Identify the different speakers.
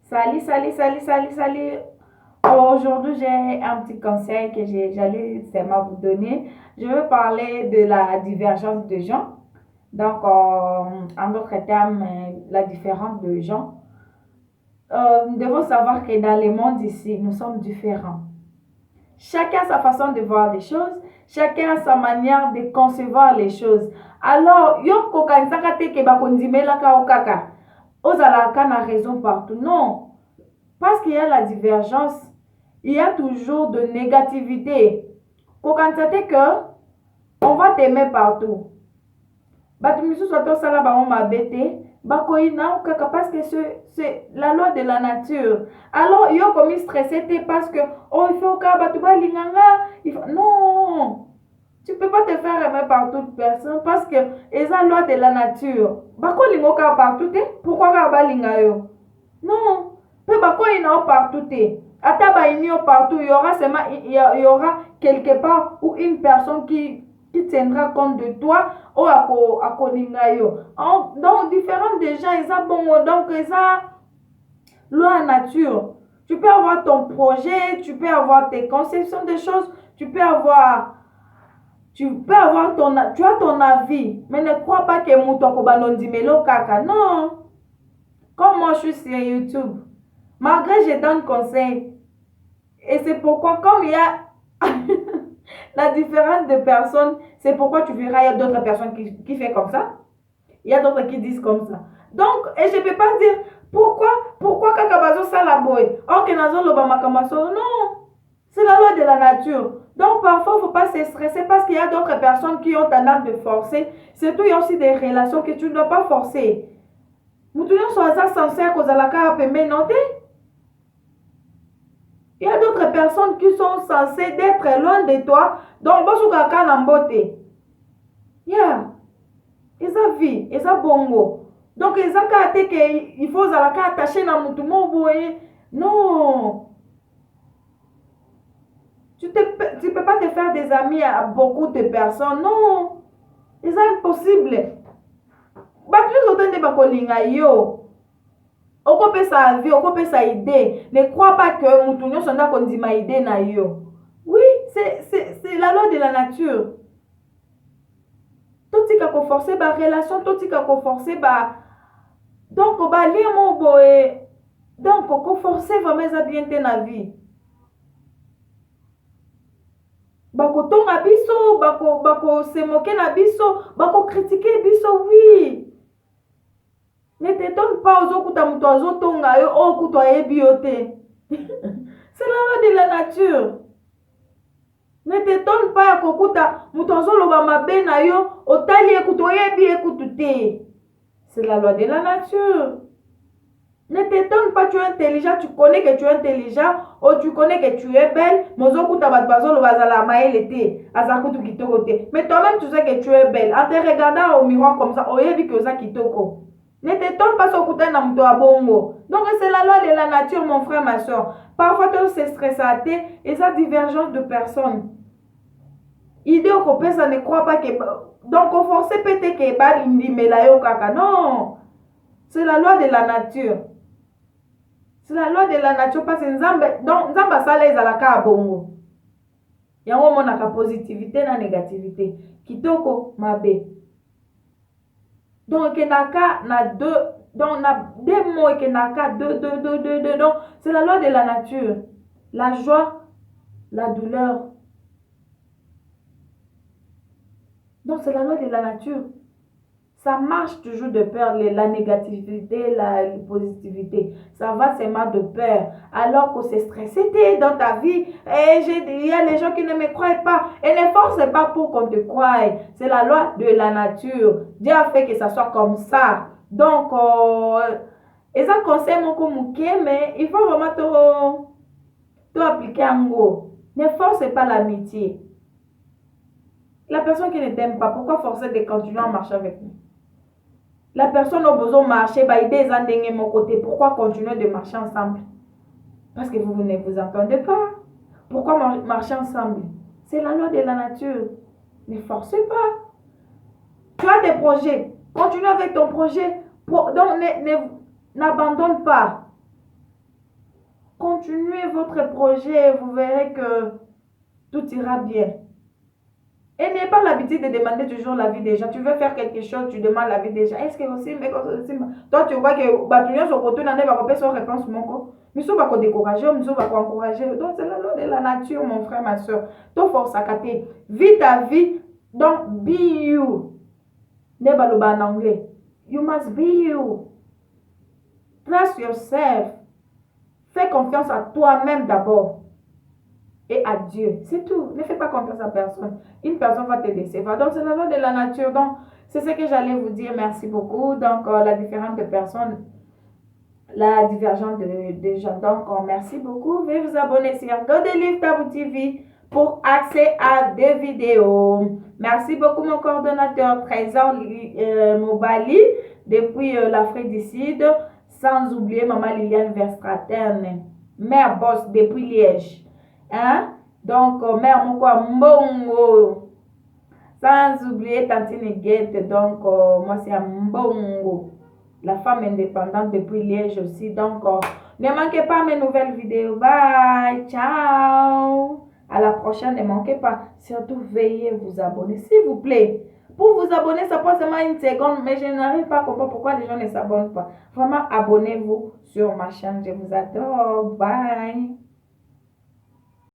Speaker 1: Salut, salut, salut, salut, salut. Aujourd'hui, j'ai un petit conseil que j'allais seulement vous donner. Je veux parler de la divergence de gens. Donc, en d'autres termes, la différence de gens. Nous devons savoir que dans le monde ici, nous sommes différents. Chacun a sa façon de voir les choses. Chacun a sa manière de concevoir les choses. Alors, yo kokanisaka te ke bakondimelaka okaka. Ozalaka na raison partout. Non. Parce qu'il y a la divergence, il y a toujours de négativité. Kokanisate que on va t'aimer partout. Bato misusu atosala bango mabe te, bakoyina kaka parce que c'est la loi de la nature. Alors yo komi stressé te parce que oh il faut ka bato balinganga, non. Tu peux pas te faire aimer par toute personne parce que c'est la loi de la nature. Bakolingo ka partout te, pourquoi ka balinga yo? Non. Peu bakoyina partout te. Ata baini partout, il y aura quelque part où une personne qui tiendra compte de toi ou à kolingayo. Donc, différents des gens, ils ont bon, donc, ils ont loi nature. Tu peux avoir ton projet, tu peux avoir tes conceptions des choses, tu tu as ton avis, mais ne crois pas que Moutoko Banondimelo Kaka. Non. Comme moi, je suis sur YouTube, malgré je donne conseil, et c'est pourquoi, comme il y a la différence de personnes, c'est pourquoi tu verras, il y a d'autres personnes qui font comme ça. Il y a d'autres qui disent comme ça. Donc, et je ne peux pas dire pourquoi Kakabazo Salaboy. Or que Nazo Lobama Kamaso. Non. C'est la loi de la nature. Donc, parfois, il ne faut pas se stresser parce qu'il y a d'autres personnes qui ont tendance de forcer. Surtout, il y a aussi des relations que tu ne dois pas forcer. Nous tenons sur ça sincère que Zalaka a payé, non? Il y a d'autres personnes qui sont censées d'être loin de toi. Donc, bosu kaka na mbote. Yeah. Eza vie, eza bongo. Donc, eza kate que il faut zalaka attacher na mutu mo boye. Non. Tu peux pas te faire des amis à beaucoup de personnes. Non. C'est impossible. Battu zotende bakolinga yo. Okopesa vie, okopesa idée. Ne crois pas que mutu nyonso nda kondima idée na yo. Oui, c'est la loi de la nature. Tout tika ko forcer ba relation, tout tika ko forcer ba donc ba lien mo boye. Donc ko forcer vraiment ça bien te na vie. Bako tonga biso, bako se moquer na biso, bako critiquer biso, oui. Ne t'étonne pas aux okuta muto azo tonga yo okuto ayebi yo te. C'est la loi de la nature. Ne t'étonne pas ya kokuta muto azo loba mabe na yo otali ekuto oyebi ekutu te. C'est la loi de la nature. Ne t'étonne pas, tu es intelligent, tu connais que tu es intelligent, ou tu connais que tu es belle, mais toi-même tu sais que tu es belle. En te regardant au miroir comme ça, ne t'étonne pas sur côté na bongo. Donc c'est la loi de la nature, mon frère, ma soeur. Parfois tu es stressé et ça divergence de personnes. Idée au copé, ça ne croit pas que donc au forcer peut-être que bal indi melayo kaka. Non. C'est la loi de la nature. C'est la loi de la nature parce que Nzamba sala ezalaka bongo. Yango monaka positivité na négativité. Kitoko mabe. Donc kenaka na deux, donc na deux mots kenaka deux. Donc c'est la loi de la nature. La joie, la douleur. Donc c'est la loi de la nature. Ça marche toujours de peur, la négativité, la positivité. Ça va seulement de peur. Alors que c'est stressé dans ta vie. Et il y a les gens qui ne me croient pas. Et ne force pas pour qu'on te croie. C'est la loi de la nature. Dieu a fait que ça soit comme ça. Donc, ils ont conseillé mon communiqué, mais il faut vraiment tout appliquer en gros. Ne force pas l'amitié. La personne qui ne t'aime pas, pourquoi forcer de continuer à marcher avec nous? La personne a besoin de marcher, bah, il des de mon côté. Pourquoi continuer de marcher ensemble? Parce que vous ne vous entendez pas. Pourquoi marcher ensemble? C'est la loi de la nature. Ne forcez pas. Tu as des projets. Continue avec ton projet. Donc, n'abandonne pas. continuez votre projet, vous verrez que tout ira bien. Et n'ayez pas l'habitude de demander toujours l'avis des gens. Tu veux faire quelque chose, tu demandes l'avis des gens. Est-ce que aussi, mais aussi, toi, tu vois que Batouillon sur côté, n'en est pas son réponse, mon co. Mais ça va décourager, mais ça va encourager. Donc, c'est la loi de la nature, mon frère, ma soeur. Toi, force à capter. Vis ta vie. Donc, be you. N'est pas le en anglais. You must be you. Trust yourself. Fais confiance à toi-même d'abord. Et à Dieu. C'est tout. Ne fais pas confiance à personne. Une personne va te décevoir. Donc, c'est la loi de la nature. Donc, c'est ce que j'allais vous dire. Merci beaucoup. Donc, la différence de personnes, la divergence de gens. Donc, merci beaucoup. Veuillez vous abonner sur Godelive Tabou TV pour accès à des vidéos. Merci beaucoup, mon coordonnateur Trésor Mobali depuis l'Afrique du Sud. Sans oublier Maman Liliane Verstraten, mère boss depuis Liège. Hein? Donc, mère Mokwa Mbongo. Sans oublier Tantine Guette. Donc, moi, c'est Mbongo. La femme indépendante depuis Liège aussi. Donc, ne manquez pas mes nouvelles vidéos. Bye. Ciao. À la prochaine. Ne manquez pas. Surtout, veuillez vous abonner. S'il vous plaît. Pour vous abonner, ça prend seulement une seconde. Mais je n'arrive pas à comprendre pourquoi les gens ne s'abonnent pas. Vraiment, abonnez-vous sur ma chaîne. Je vous adore. Bye.